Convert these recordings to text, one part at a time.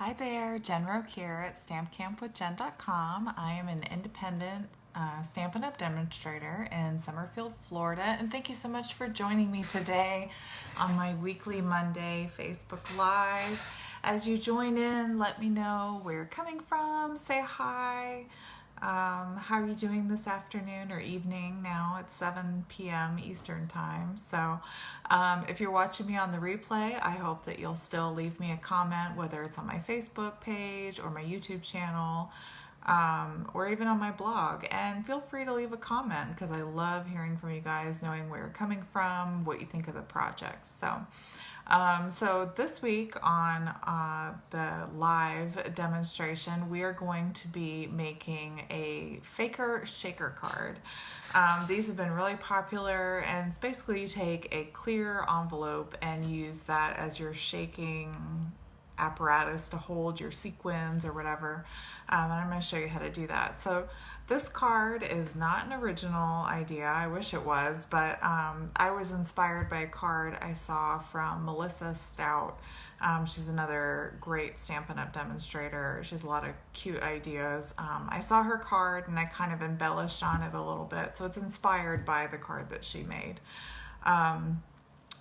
Hi there, Jen Roque here at stampcampwithjen.com. I am an independent Stampin' Up! Demonstrator in Summerfield, Florida, and thank you so much for joining me today on my weekly Monday Facebook Live. As you join in, let me know where you're coming from, say hi. How are you doing this afternoon or evening? Now it's 7 p.m. Eastern time. So if you're watching me on the replay, I hope that you'll still leave me a comment, whether it's on my Facebook page or my YouTube channel, or even on my blog. And feel free to leave a comment because I love hearing from you guys, knowing where you're coming from, what you think of the project. So this week on the live demonstration, we are going to be making a faker shaker card. These have been really popular, and it's basically you take a clear envelope and use that as your shaking apparatus to hold your sequins or whatever. And I'm going to show you how to do that. So this card is not an original idea. I wish it was, but I was inspired by a card I saw from Melissa Stout. She's another great Stampin' Up! Demonstrator. She has a lot of cute ideas. I saw her card and I kind of embellished on it a little bit, so it's inspired by the card that she made.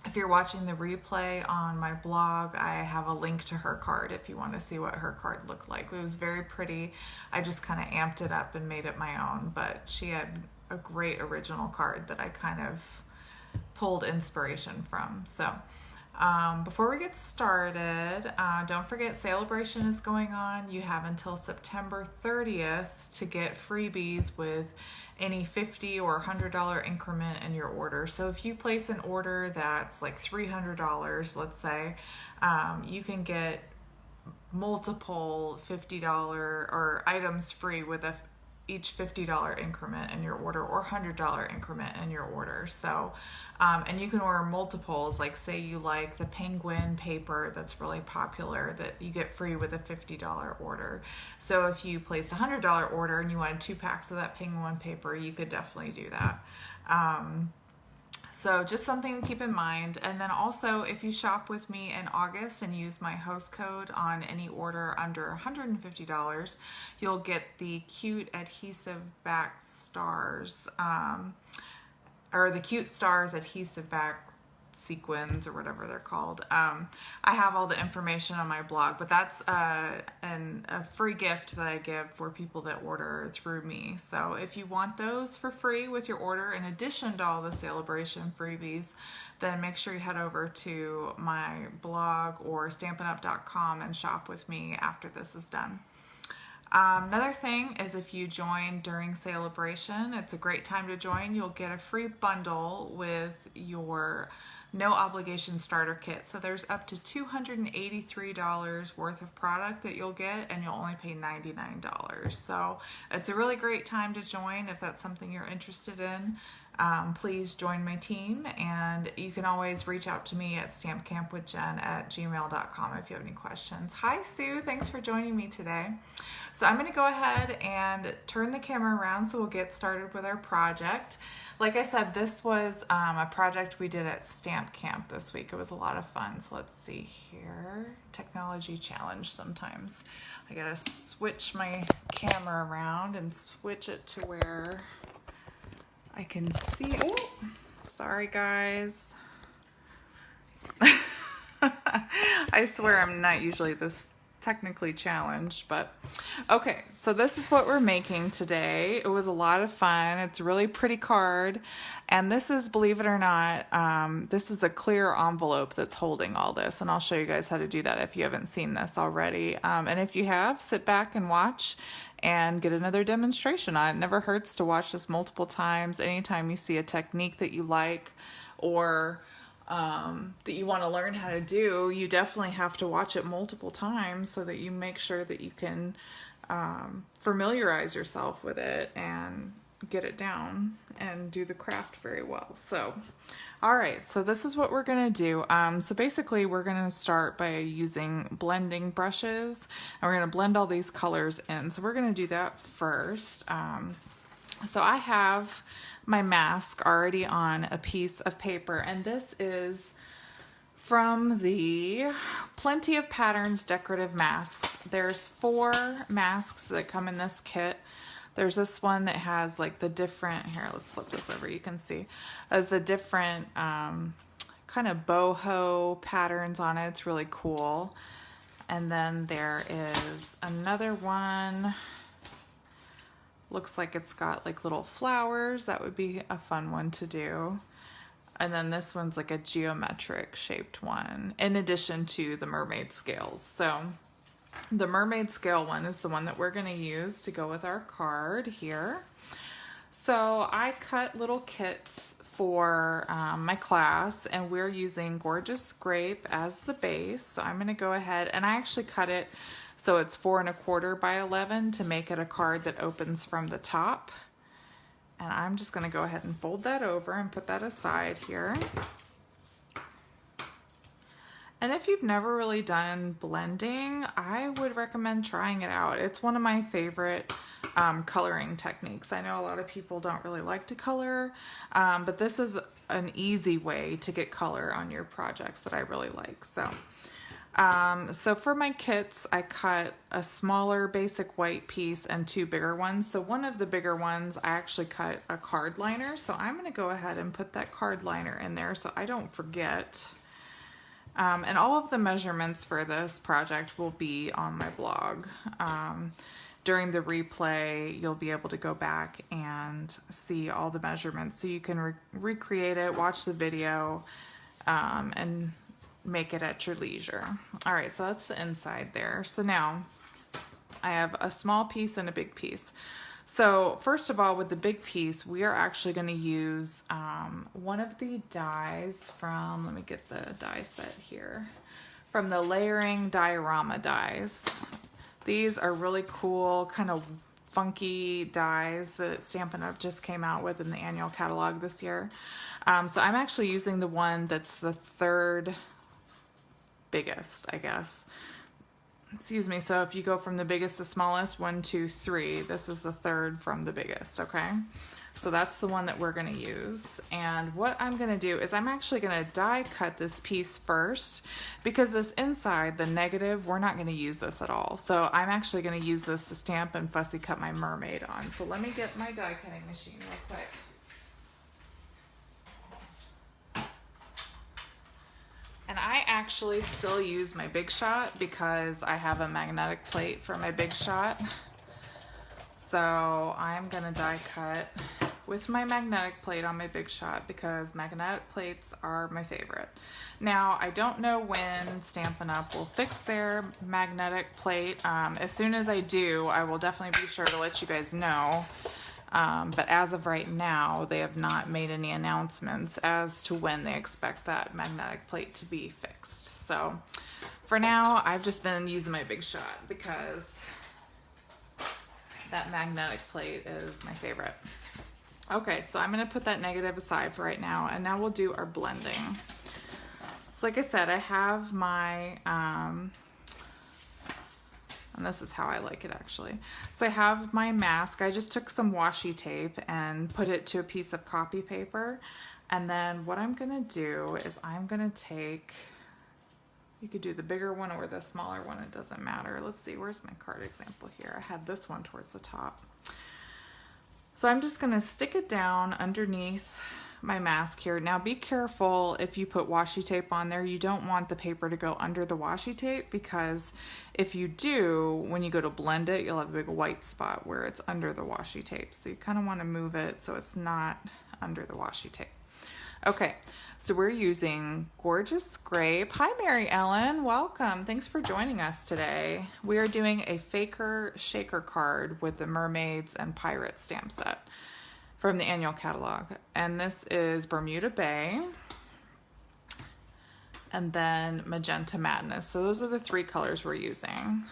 If you're watching the replay on my blog, I have a link to her card if you want to see what her card looked like. It was very pretty. I just kind of amped it up and made it my own, but she had a great original card that I kind of pulled inspiration from. So before we get started, don't forget Sale-A-Bration is going on. You have until September 30th to get freebies with any $50 or $100 increment in your order. So if you place an order that's like $300, let's say, you can get multiple $50 or items free with each $50 increment in your order or $100 increment in your order. So, and you can order multiples, like say you like the penguin paper that's really popular, that you get free with a $50 order. So if you placed a $100 order and you wanted 2 packs of that penguin paper, you could definitely do that. So just something to keep in mind. And then also, if you shop with me in August and use my host code on any order under $150, you'll get the cute adhesive back stars, or the cute stars adhesive back sequins, or whatever they're called. I have all the information on my blog, but that's a free gift that I give for people that order through me. So if you want those for free with your order, in addition to all the Sale-A-Bration freebies, then make sure you head over to my blog or stampinup.com and shop with me after this is done. Another thing is, if you join during Sale-A-Bration, it's a great time to join. You'll get a free bundle with your no obligation starter kit. So there's up to $283 worth of product that you'll get, and you'll only pay $99. So it's a really great time to join if that's something you're interested in. Please join my team, and you can always reach out to me at stampcampwithjen@gmail.com if you have any questions. Hi Sue, thanks for joining me today. So I'm going to go ahead and turn the camera around so we'll get started with our project. Like I said, this was a project we did at Stamp Camp this week. It was a lot of fun. So let's see here. Technology challenge sometimes. I gotta switch my camera around and switch it to where I can see. Oh, sorry guys. I swear I'm not usually this technically challenged, but okay, so this is what we're making today. It was a lot of fun. It's a really pretty card, and this is, believe it or not, this is a clear envelope that's holding all this, and I'll show you guys how to do that if you haven't seen this already. And if you have, sit back and watch and get another demonstration on it. It never hurts to watch this multiple times. Anytime you see a technique that you like or that you want to learn how to do, you definitely have to watch it multiple times so that you make sure that you can familiarize yourself with it and get it down and do the craft very well. So, all right, so this is what we're gonna do. So basically we're gonna start by using blending brushes, and we're gonna blend all these colors in. So we're gonna do that first. So I have my mask already on a piece of paper, and this is from the Plenty of Patterns Decorative Masks there's 4 masks that come in this kit. There's this one that has like the different, here, let's flip this over, you can see, has the different kind of boho patterns on it. It's really cool. And then there is another one. Looks like it's got like little flowers. That would be a fun one to do. And then this one's like a geometric shaped one, in addition to the mermaid scales. So the mermaid scale one is the one that we're going to use to go with our card here. So I cut little kits for my class, and we're using Gorgeous Scrape as the base. So I'm going to go ahead, and I actually cut it so it's 4 1/4 by 11 to make it a card that opens from the top. And I'm just going to go ahead and fold that over and put that aside here. And if you've never really done blending, I would recommend trying it out. It's one of my favorite coloring techniques. I know a lot of people don't really like to color, but this is an easy way to get color on your projects that I really like. So for my kits, I cut a smaller basic white piece and 2 bigger ones. So one of the bigger ones, I actually cut a card liner. So I'm going to go ahead and put that card liner in there so I don't forget. And all of the measurements for this project will be on my blog. During the replay, you'll be able to go back and see all the measurements so you can recreate it, watch the video, and make it at your leisure. All right, so that's the inside there. So now I have a small piece and a big piece. So first of all, with the big piece, we are actually going to use one of the dies from, let me get the die set here, from the Layering Diorama dies. These are really cool, kind of funky dies that Stampin' Up! Just came out with in the annual catalog this year. So I'm actually using the one that's the 3rd biggest, I guess. Excuse me, so if you go from the biggest to smallest, 1, 2, 3, this is the 3rd from the biggest, okay? So that's the one that we're gonna use. And what I'm gonna do is I'm actually gonna die cut this piece first, because this inside, the negative, we're not gonna use this at all. So I'm actually gonna use this to stamp and fussy cut my mermaid on. So let me get my die cutting machine real quick. And I actually still use my Big Shot because I have a magnetic plate for my Big Shot. So I'm gonna die cut with my magnetic plate on my Big Shot because magnetic plates are my favorite. Now, I don't know when Stampin' Up! Will fix their magnetic plate. As soon as I do, I will definitely be sure to let you guys know. But as of right now, they have not made any announcements as to when they expect that magnetic plate to be fixed. So for now, I've just been using my Big Shot because that magnetic plate is my favorite. Okay, so I'm going to put that negative aside for right now, and now we'll do our blending. So like I said, I have my... and this is how I like it actually. So I have my mask. I just took some washi tape and put it to a piece of copy paper. And then what I'm gonna do is I'm gonna take, you could do the bigger one or the smaller one, it doesn't matter. Let's see, where's my card example here? I had this one towards the top. So I'm just gonna stick it down underneath my mask here. Now be careful if you put washi tape on there. You don't want the paper to go under the washi tape, because if you do, when you go to blend it, you'll have a big white spot where it's under the washi tape. So you kind of want to move it so it's not under the washi tape. Okay, so we're using Gorgeous Scrape. Hi Mary Ellen, welcome. Thanks for joining us today. We are doing a Faker Shaker card with the Mermaids and Pirates Stamp Set from the annual catalog. And this is Bermuda Bay and then Magenta Madness. So those are the 3 colors we're using.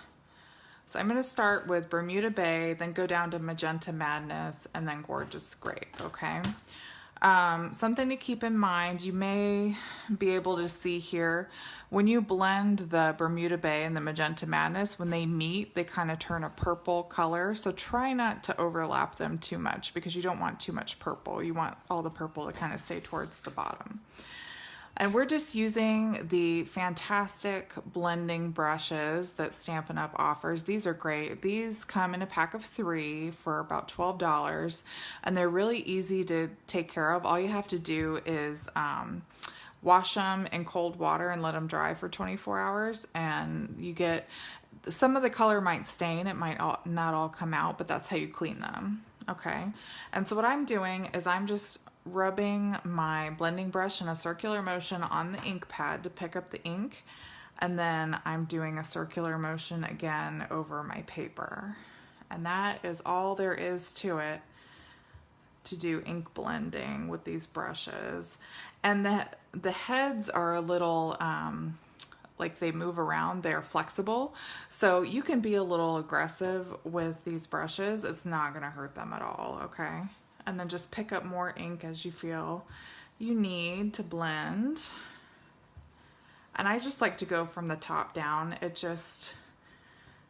So I'm gonna start with Bermuda Bay, then go down to Magenta Madness, and then Gorgeous Scrape, okay? Something to keep in mind, you may be able to see here, when you blend the Bermuda Bay and the Magenta Madness, when they meet, they kind of turn a purple color. So try not to overlap them too much because you don't want too much purple. You want all the purple to kind of stay towards the bottom. And we're just using the fantastic blending brushes that Stampin' Up! Offers. These are great. These come in a pack of 3 for about $12, and they're really easy to take care of. All you have to do is wash them in cold water and let them dry for 24 hours, and you get, some of the color might stain, it might not all come out, but that's how you clean them. Okay, and so what I'm doing is I'm just rubbing my blending brush in a circular motion on the ink pad to pick up the ink, and then I'm doing a circular motion again over my paper. And that is all there is to it to do ink blending with these brushes. And the heads are a little like they move around, they're flexible, so you can be a little aggressive with these brushes. It's not going to hurt them at all. Okay, and then just pick up more ink as you feel you need to blend. And I just like to go from the top down. It just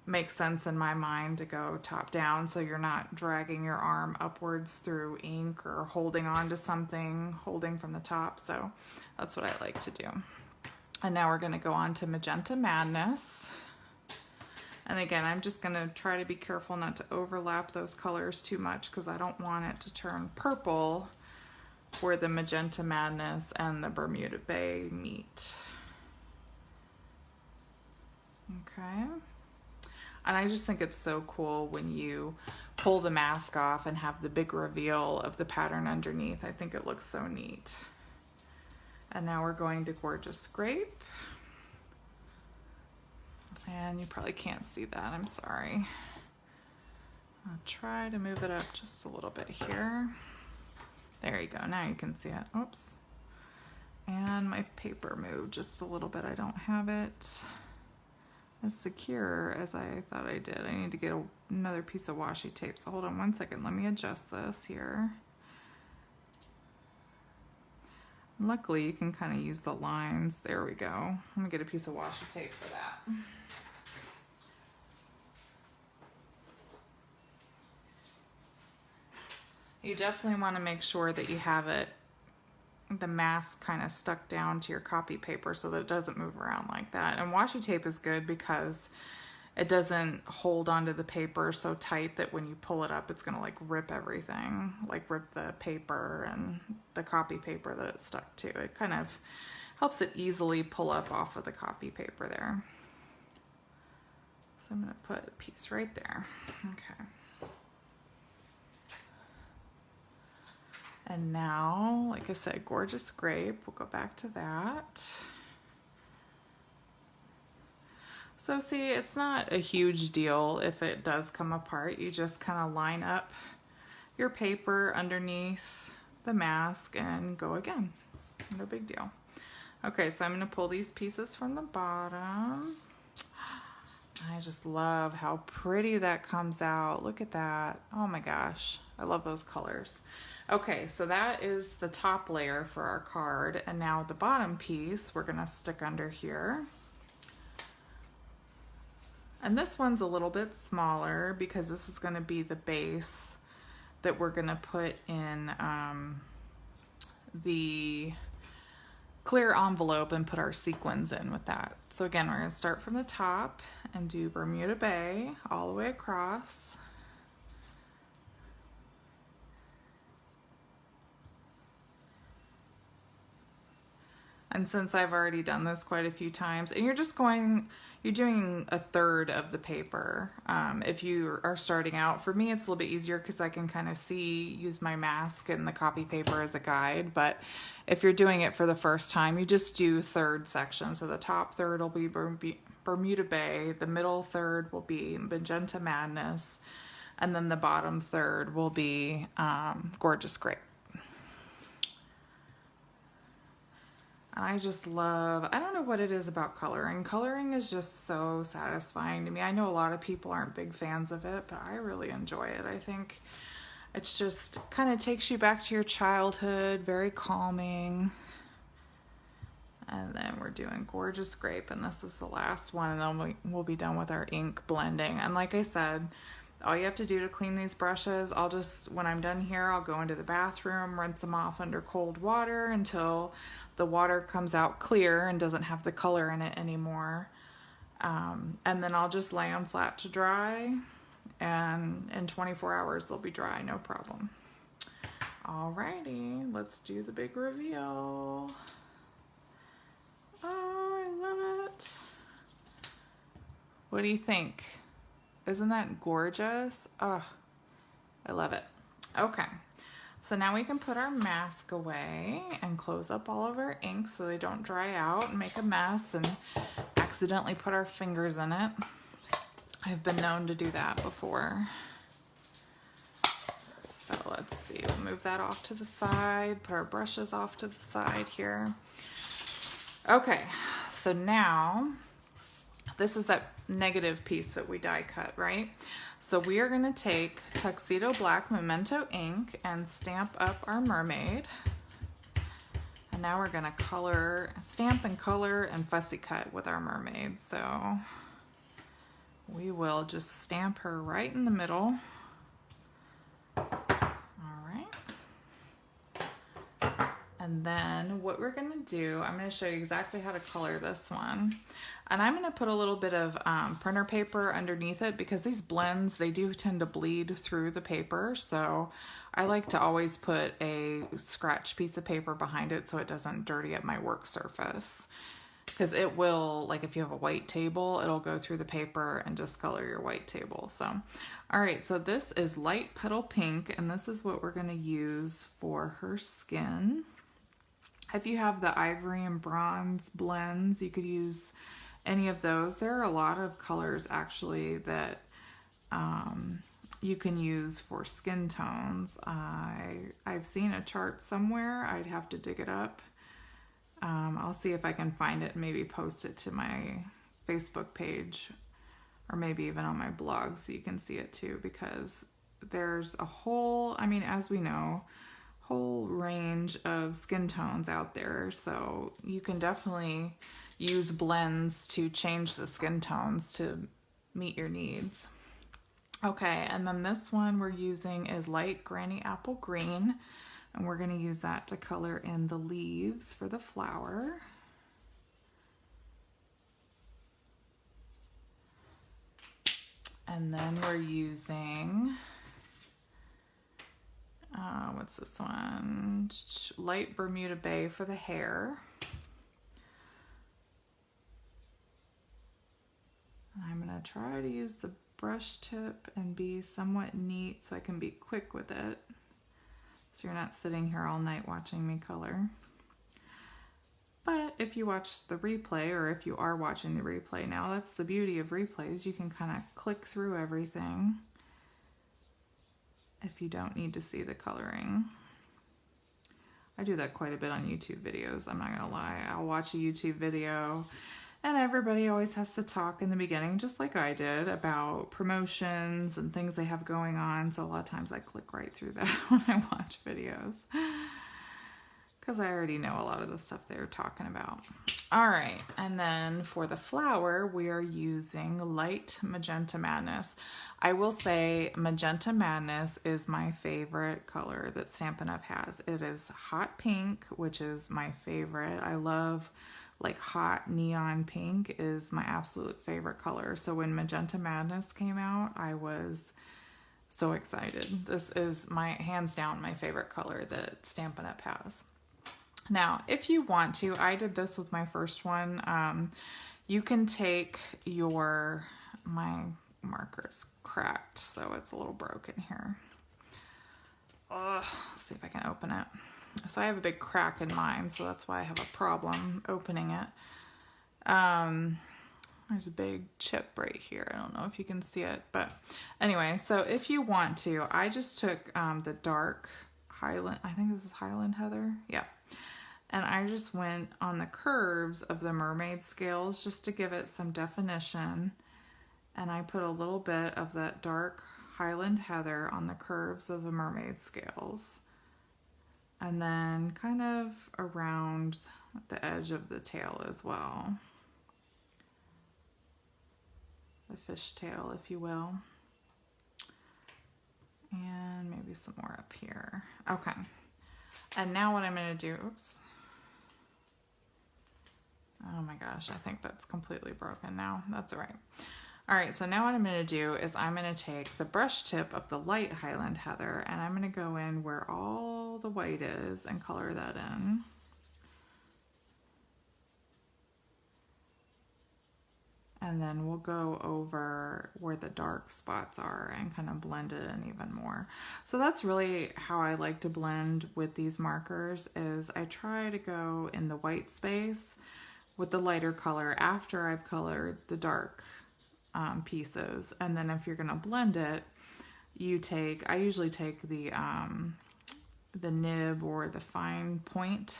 makes sense in my mind to go top down, so you're not dragging your arm upwards through ink or holding on to something, holding from the top. So that's what I like to do. And now we're going to go on to Magenta Madness. And again, I'm just going to try to be careful not to overlap those colors too much, because I don't want it to turn purple where the Magenta Madness and the Bermuda Bay meet. Okay. And I just think it's so cool when you pull the mask off and have the big reveal of the pattern underneath. I think it looks so neat. And now we're going to Gorgeous Scrape. And you probably can't see that, I'm sorry. I'll try to move it up just a little bit here. There you go, now you can see it. Oops. And my paper moved just a little bit. I don't have it as secure as I thought I did. I need to get another piece of washi tape. So hold on one second, let me adjust this here. Luckily, you can kind of use the lines. There we go. Let me get a piece of washi tape for that. You definitely want to make sure that you have it, the mask kind of stuck down to your copy paper so that it doesn't move around like that. And washi tape is good because it doesn't hold onto the paper so tight that when you pull it up, it's going to like rip everything, like rip the paper and the copy paper that it's stuck to. It kind of helps it easily pull up off of the copy paper there. So I'm going to put a piece right there. Okay. And now, like I said, Gorgeous Scrape, we'll go back to that. So see, it's not a huge deal if it does come apart. You just kind of line up your paper underneath the mask and go again. No big deal. Okay, so I'm going to pull these pieces from the bottom. I just love how pretty that comes out. Look at that. Oh my gosh, I love those colors. Okay, so that is the top layer for our card, and now the bottom piece we're going to stick under here. And this one's a little bit smaller because this is going to be the base that we're going to put in the clear envelope and put our sequins in with that. So again, we're going to start from the top and do Bermuda Bay all the way across. And since I've already done this quite a few times, and you're doing a third of the paper. If you are starting out, for me, it's a little bit easier because I can kind of use my mask and the copy paper as a guide. But if you're doing it for the first time, you just do third section. So the top third will be Bermuda Bay, the middle third will be Magenta Madness, and then the bottom third will be Gorgeous Scrape. I just love, I don't know what it is about coloring. Coloring is just so satisfying to me. I know a lot of people aren't big fans of it, but I really enjoy it. I think it's just kind of takes you back to your childhood, very calming. And then we're doing Gorgeous Scrape, and this is the last one, and then we'll be done with our ink blending. And like I said, All you have to do to clean these brushes, when I'm done here, I'll go into the bathroom, rinse them off under cold water until the water comes out clear and doesn't have the color in it anymore. And then I'll just lay them flat to dry, and in 24 hours they'll be dry, no problem. Alrighty, let's do the big reveal. Oh, I love it. What do you think? Isn't that gorgeous? Oh, I love it. Okay, so now we can put our mask away and close up all of our ink so they don't dry out and make a mess and accidentally put our fingers in it. I've been known to do that before. So let's see, we'll move that off to the side, put our brushes off to the side here. Okay, so now this is that negative piece that we die cut, right? So we are going to take Tuxedo Black Memento ink and stamp up our mermaid. And now we're going to stamp and color and fussy cut with our mermaid. So we will just stamp her right in the middle. And then what we're gonna do, I'm gonna show you exactly how to color this one. And I'm gonna put a little bit of printer paper underneath it because these blends, they do tend to bleed through the paper. So I like to always put a scratch piece of paper behind it so it doesn't dirty up my work surface. Because it will, like if you have a white table, it'll go through the paper and discolor your white table. So, all right, so this is light petal pink, and this is what we're gonna use for her skin. If you have the ivory and bronze blends, you could use any of those. There are a lot of colors actually that you can use for skin tones. I've seen a chart somewhere. I'd have to dig it up. I'll see if I can find it and maybe post it to my Facebook page or maybe even on my blog so you can see it too, because there's a whole, I mean, as we know, whole range of skin tones out there, so you can definitely use blends to change the skin tones to meet your needs. Okay, and then this one we're using is light Granny Apple Green, and we're going to use that to color in the leaves for the flower. And then we're using what's this one? Light Bermuda Bay for the hair. I'm going to try to use the brush tip and be somewhat neat so I can be quick with it, so you're not sitting here all night watching me color. But if you watch the replay, or if you are watching the replay now, that's the beauty of replays. You can kind of click through everything if you don't need to see the coloring. I do that quite a bit on YouTube videos, I'm not gonna lie. I'll watch a YouTube video and everybody always has to talk in the beginning, just like I did, about promotions and things they have going on. So a lot of times I click right through that when I watch videos, because I already know a lot of the stuff they're talking about. All right, and then for the flower, we are using light Magenta Madness. I will say Magenta Madness is my favorite color that Stampin' Up! Has. It is hot pink, which is my favorite. I love like hot neon pink is my absolute favorite color. So when Magenta Madness came out, I was so excited. This is hands down my favorite color that Stampin' Up! Has. Now, if you want to, I did this with my first one. You can take my marker is cracked, so it's a little broken here. Let's see if I can open it. So I have a big crack in mine, so that's why I have a problem opening it. There's a big chip right here. I don't know if you can see it, but anyway, so if you want to, I just took the dark Highland, I think this is Highland Heather, yeah. And I just went on the curves of the mermaid scales just to give it some definition. And I put a little bit of that dark Highland Heather on the curves of the mermaid scales. And then kind of around the edge of the tail as well. The fish tail, if you will. And maybe some more up here. Okay. And now what I'm going to do, oops. Oh my gosh, I think that's completely broken now. That's all right. All right, so now what I'm going to do is I'm going to take the brush tip of the light Highland Heather and I'm going to go in where all the white is and color that in. And then we'll go over where the dark spots are and kind of blend it in even more. So that's really how I like to blend with these markers, is I try to go in the white space with the lighter color after I've colored the dark pieces. And then if you're gonna blend it, I usually take the nib or the fine point,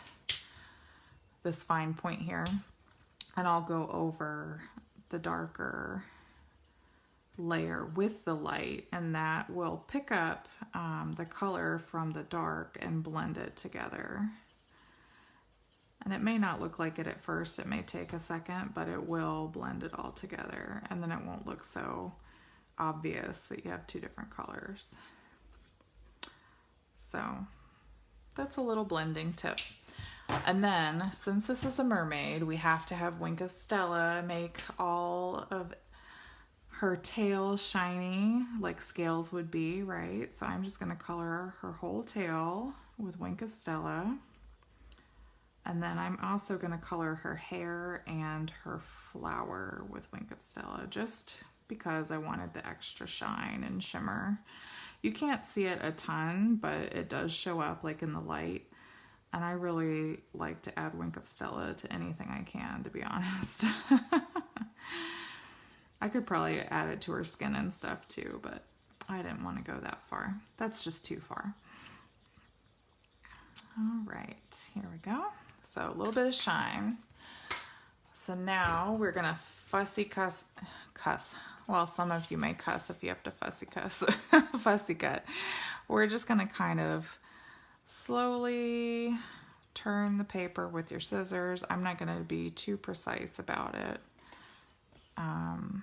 this fine point here, and I'll go over the darker layer with the light, and that will pick up the color from the dark and blend it together. And it may not look like it at first, it may take a second, but it will blend it all together, and then it won't look so obvious that you have two different colors. So that's a little blending tip. And then, since this is a mermaid, we have to have Wink of Stella make all of her tail shiny, like scales would be, right? So I'm just going to color her whole tail with Wink of Stella. And then I'm also going to color her hair and her flower with Wink of Stella, just because I wanted the extra shine and shimmer. You can't see it a ton, but it does show up like in the light. And I really like to add Wink of Stella to anything I can, to be honest. I could probably add it to her skin and stuff too, but I didn't want to go that far. That's just too far. All right, here we go. So a little bit of shine. So now we're gonna fussy cuss. Well, some of you may cuss if you have to fussy cuss, fussy cut. We're just gonna kind of slowly turn the paper with your scissors. I'm not going to be too precise about it. And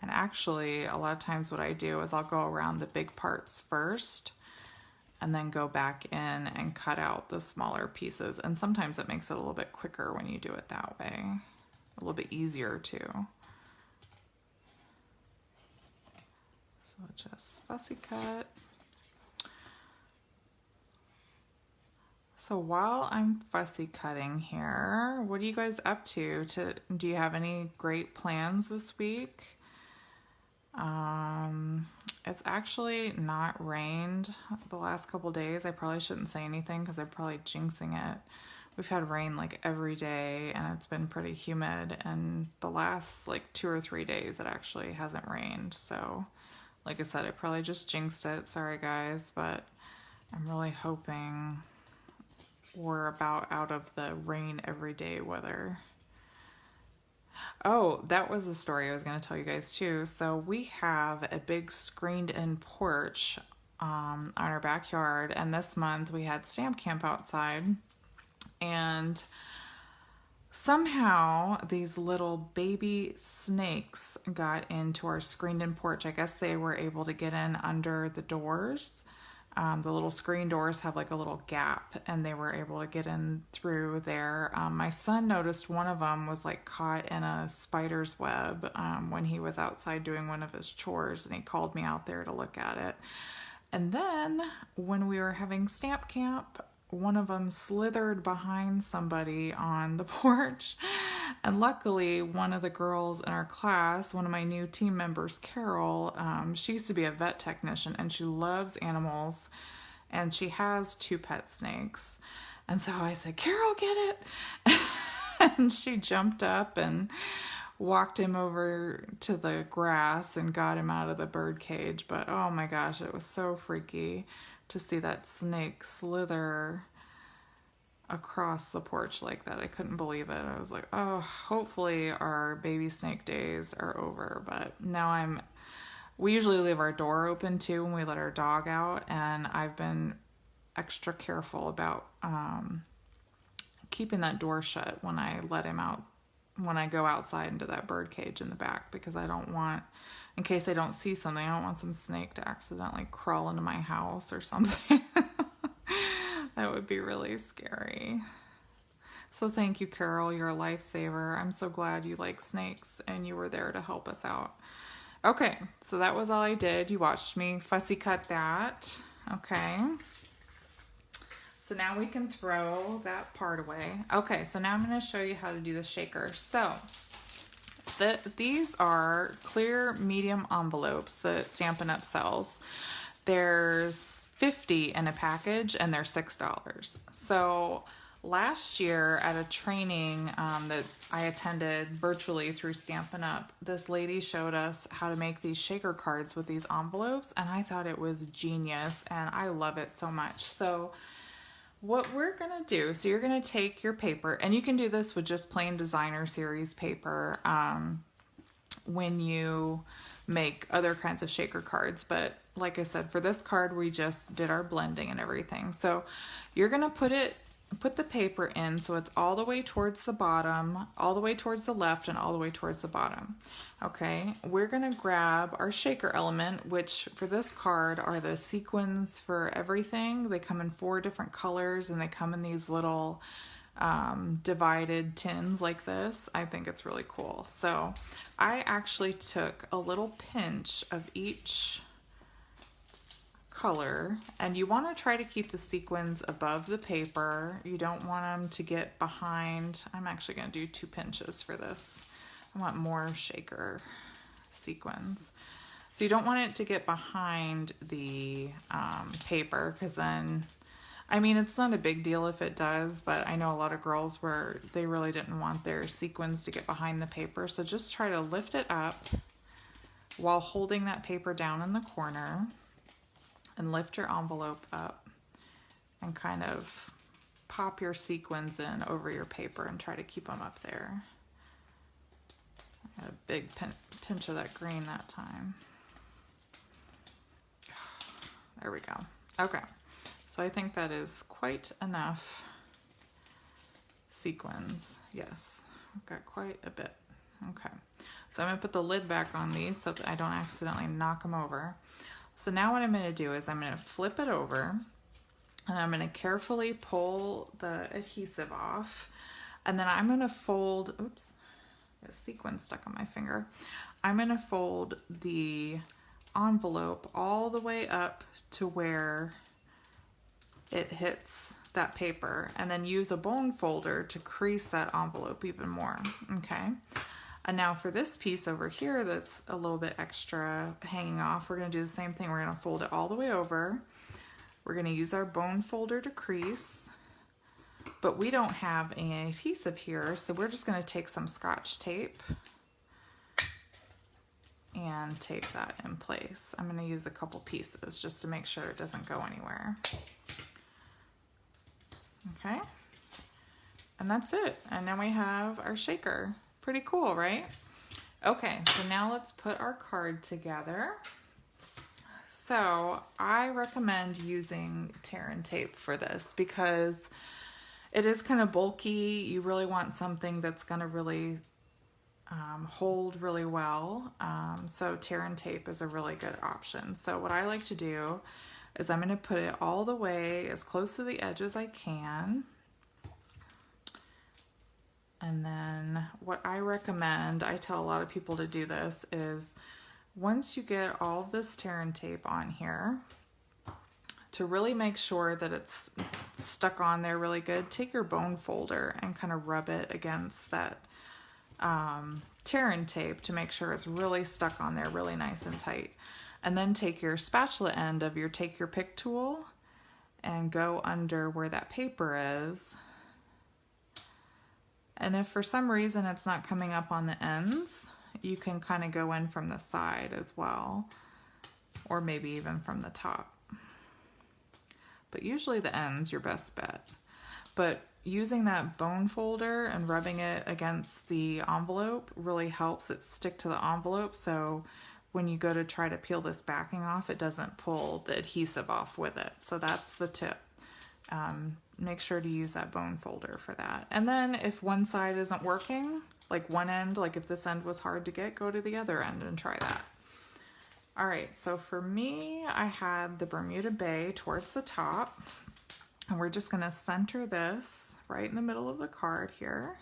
actually, a lot of times what I do is I'll go around the big parts first and then go back in and cut out the smaller pieces. And sometimes it makes it a little bit quicker when you do it that way. A little bit easier too. So just fussy cut. So while I'm fussy cutting here, what are you guys up to? Do you have any great plans this week? It's actually not rained the last couple days. I probably shouldn't say anything because I'm probably jinxing it. We've had rain like every day and it's been pretty humid, and the last like 2 or 3 days it actually hasn't rained. So like I said, I probably just jinxed it. Sorry guys, but I'm really hoping we're about out of the rain every day weather. Oh, that was the story I was going to tell you guys too. So we have a big screened in porch on our backyard, and this month we had stamp camp outside, and somehow these little baby snakes got into our screened in porch. I guess they were able to get in under the doors. The little screen doors have like a little gap, and they were able to get in through there. My son noticed one of them was like caught in a spider's web when he was outside doing one of his chores, and he called me out there to look at it. And then when we were having stamp camp, one of them slithered behind somebody on the porch. And luckily, one of the girls in our class, one of my new team members, Carol, she used to be a vet technician and she loves animals, and she has 2 pet snakes. And so I said, Carol, get it. And she jumped up and walked him over to the grass and got him out of the bird cage. But oh my gosh, it was so freaky to see that snake slither across the porch like that. I couldn't believe it. I was like, oh, hopefully our baby snake days are over. But now we usually leave our door open too when we let our dog out, and I've been extra careful about keeping that door shut when I let him out when I go outside into that bird cage in the back, because I don't want, in case I don't see something, I don't want some snake to accidentally crawl into my house or something. That would be really scary. So thank you, Carol. You're a lifesaver. I'm so glad you like snakes and you were there to help us out. Okay, so that was all I did. You watched me fussy cut that. Okay. So now we can throw that part away. Okay, so now I'm going to show you how to do the shaker. So these are clear medium envelopes that Stampin' Up! Sells. There's 50 in a package and they're $6. So last year at a training that I attended virtually through Stampin' Up!, this lady showed us how to make these shaker cards with these envelopes, and I thought it was genius and I love it so much. So what we're gonna do, so you're gonna take your paper, and you can do this with just plain designer series paper when you make other kinds of shaker cards, but like I said, for this card we just did our blending and everything. So you're gonna put the paper in so it's all the way towards the bottom, all the way towards the left, and all the way towards the bottom. Okay, we're gonna grab our shaker element, which for this card are the sequins for everything. They come in 4 different colors and they come in these little divided tins like this. I think it's really cool. So I actually took a little pinch of each color, and you want to try to keep the sequins above the paper. You don't want them to get behind. I'm actually going to do 2 pinches for this. I want more shaker sequins. So you don't want it to get behind the paper, because then, I mean, it's not a big deal if it does, but I know a lot of girls where they really didn't want their sequins to get behind the paper. So just try to lift it up while holding that paper down in the corner, and lift your envelope up and kind of pop your sequins in over your paper and try to keep them up there. I got a big pinch of that green that time. There we go. Okay, so I think that is quite enough sequins. Yes, I've got quite a bit. Okay, so I'm gonna put the lid back on these so that I don't accidentally knock them over. So now what I'm going to do is I'm going to flip it over, and I'm going to carefully pull the adhesive off, and then I'm going to fold, oops, a sequin stuck on my finger. I'm going to fold the envelope all the way up to where it hits that paper, and then use a bone folder to crease that envelope even more. Okay. And now for this piece over here that's a little bit extra hanging off, we're going to do the same thing. We're going to fold it all the way over. We're going to use our bone folder to crease, but we don't have any adhesive here, so we're just going to take some Scotch tape and tape that in place. I'm going to use a couple pieces just to make sure it doesn't go anywhere. Okay, and that's it. And then we have our shaker. Pretty cool, right? Okay, so now let's put our card together. So I recommend using tear and tape for this because it is kind of bulky. You really want something that's going to really hold really well. So tear and tape is a really good option. So what I like to do is I'm going to put it all the way as close to the edge as I can. And then what I recommend, I tell a lot of people to do this, is once you get all of this tear and tape on here, to really make sure that it's stuck on there really good, take your bone folder and kind of rub it against that tear and tape to make sure it's really stuck on there really nice and tight. And then take your spatula end of your take your pick tool and go under where that paper is. And if for some reason it's not coming up on the ends, you can kind of go in from the side as well, or maybe even from the top. But usually the end's your best bet. But using that bone folder and rubbing it against the envelope really helps it stick to the envelope, so when you go to try to peel this backing off, it doesn't pull the adhesive off with it. So that's the tip. Make sure to use that bone folder for that. And then if one side isn't working, like one end, like if this end was hard to get, go to the other end and try that. All right, so for me, I had the Bermuda Bay towards the top, and we're just gonna center this right in the middle of the card here.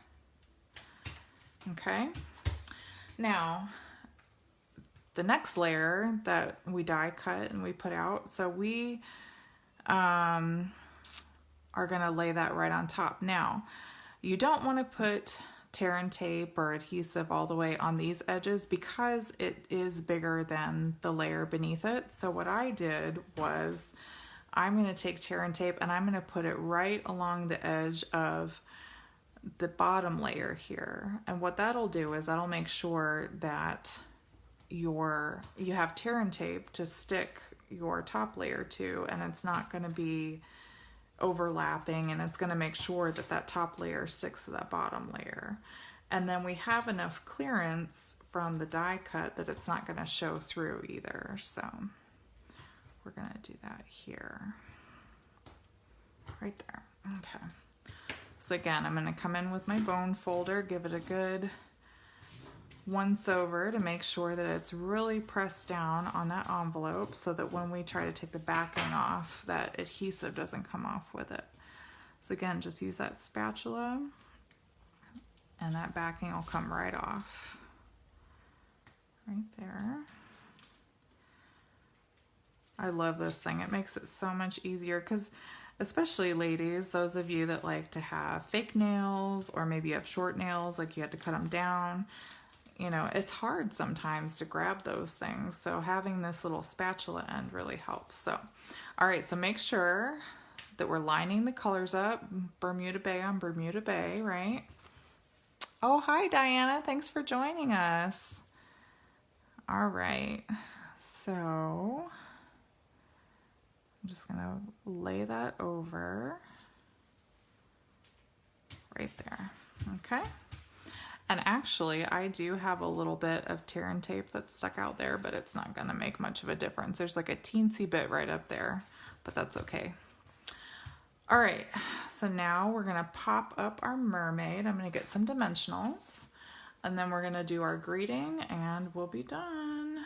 Okay, now the next layer that we die cut and we put out, so we are gonna lay that right on top. Now, you don't wanna put tear and tape or adhesive all the way on these edges because it is bigger than the layer beneath it. So what I did was I'm going to take tear and tape and I'm going to put it right along the edge of the bottom layer here. And what that'll do is that'll make sure that you have tear and tape to stick your top layer to, and it's not going to be overlapping, and it's going to make sure that that top layer sticks to that bottom layer. And then we have enough clearance from the die cut that it's not going to show through either. So we're going to do that here, right there. Okay. So again, I'm going to come in with my bone folder, give it a good once over to make sure that it's really pressed down on that envelope so that when we try to take the backing off, that adhesive doesn't come off with it. So again, just use that spatula and that backing will come right off. Right there. I love this thing. It makes it so much easier because especially ladies, those of you that like to have fake nails or maybe you have short nails, like you had to cut them down, you know, it's hard sometimes to grab those things. So having this little spatula end really helps. So, all right, so make sure that we're lining the colors up. Bermuda Bay on Bermuda Bay, right? Oh, hi, Diana. Thanks for joining us. All right, so I'm just gonna lay that over right there, okay? And actually, I do have a little bit of tear and tape that's stuck out there, but it's not gonna make much of a difference. There's like a teensy bit right up there, but that's okay. All right, so now we're gonna pop up our mermaid. I'm gonna get some dimensionals, and then we're gonna do our greeting, and we'll be done.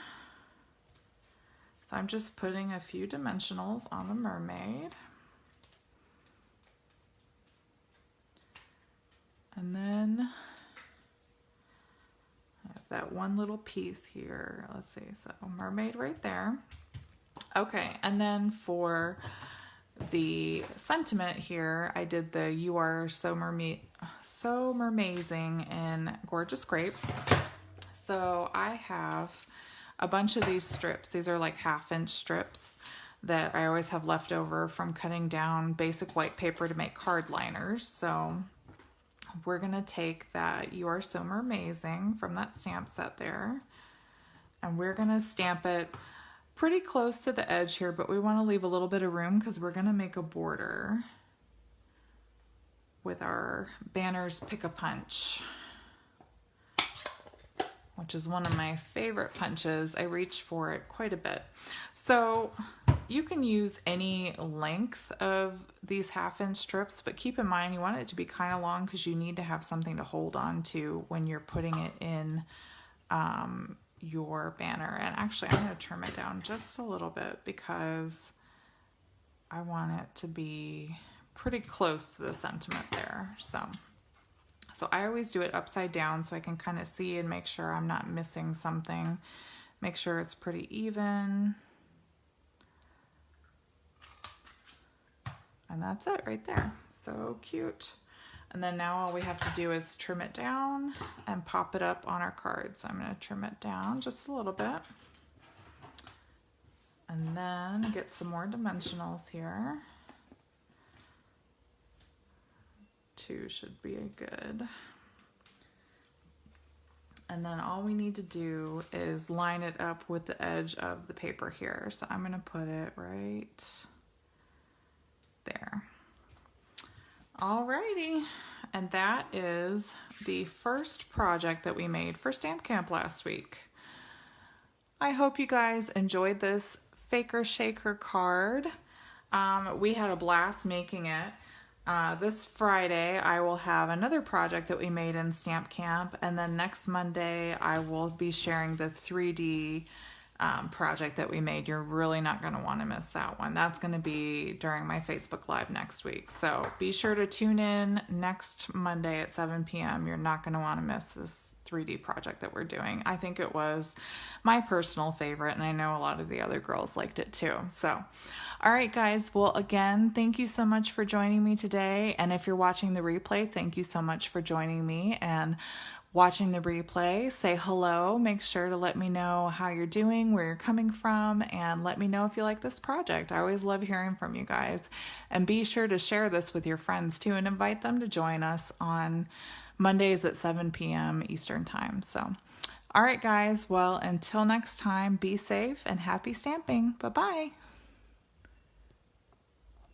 So I'm just putting a few dimensionals on the mermaid. And then I have that one little piece here. Let's see, so mermaid right there. Okay, and then for the sentiment here, I did the "You are so mermazing" in Gorgeous Grape. So I have a bunch of these strips. These are like 1/2-inch strips that I always have left over from cutting down basic white paper to make card liners. So we're gonna take that "You Are So Mermazing" from that stamp set there, and we're gonna stamp it pretty close to the edge here, but we wanna leave a little bit of room because we're gonna make a border with our Banner's Pick-a-Punch, which is one of my favorite punches. I reach for it quite a bit. So you can use any length of these 1/2-inch strips, but keep in mind you want it to be kind of long because you need to have something to hold on to when you're putting it in your banner. And actually I'm going to trim it down just a little bit because I want it to be pretty close to the sentiment there. So I always do it upside down so I can kind of see and make sure I'm not missing something. Make sure it's pretty even. And that's it right there. So cute. And then now all we have to do is trim it down and pop it up on our card. So I'm going to trim it down just a little bit. And then get some more dimensionals here. 2 should be good. And then all we need to do is line it up with the edge of the paper here. So I'm going to put it right there. Alrighty, and that is the first project that we made for Stamp Camp last week. I hope you guys enjoyed this Faker Shaker card. We had a blast making it. This Friday, I will have another project that we made in Stamp Camp, and then next Monday, I will be sharing the 3D project that we made. You're really not going to want to miss that one. That's going to be during my Facebook Live next week. So be sure to tune in next Monday at 7 p.m. You're not going to want to miss this 3D project that we're doing. I think it was my personal favorite, and I know a lot of the other girls liked it too. So, all right, guys. Well, again, thank you so much for joining me today. And if you're watching the replay, thank you so much for joining me and watching the replay. Say hello. Make sure to let me know how you're doing, where you're coming from, and let me know if you like this project. I always love hearing from you guys. And be sure to share this with your friends too and invite them to join us on Mondays at 7 p.m. Eastern Time. So, all right, guys. Well, until next time, be safe and happy stamping. Bye-bye.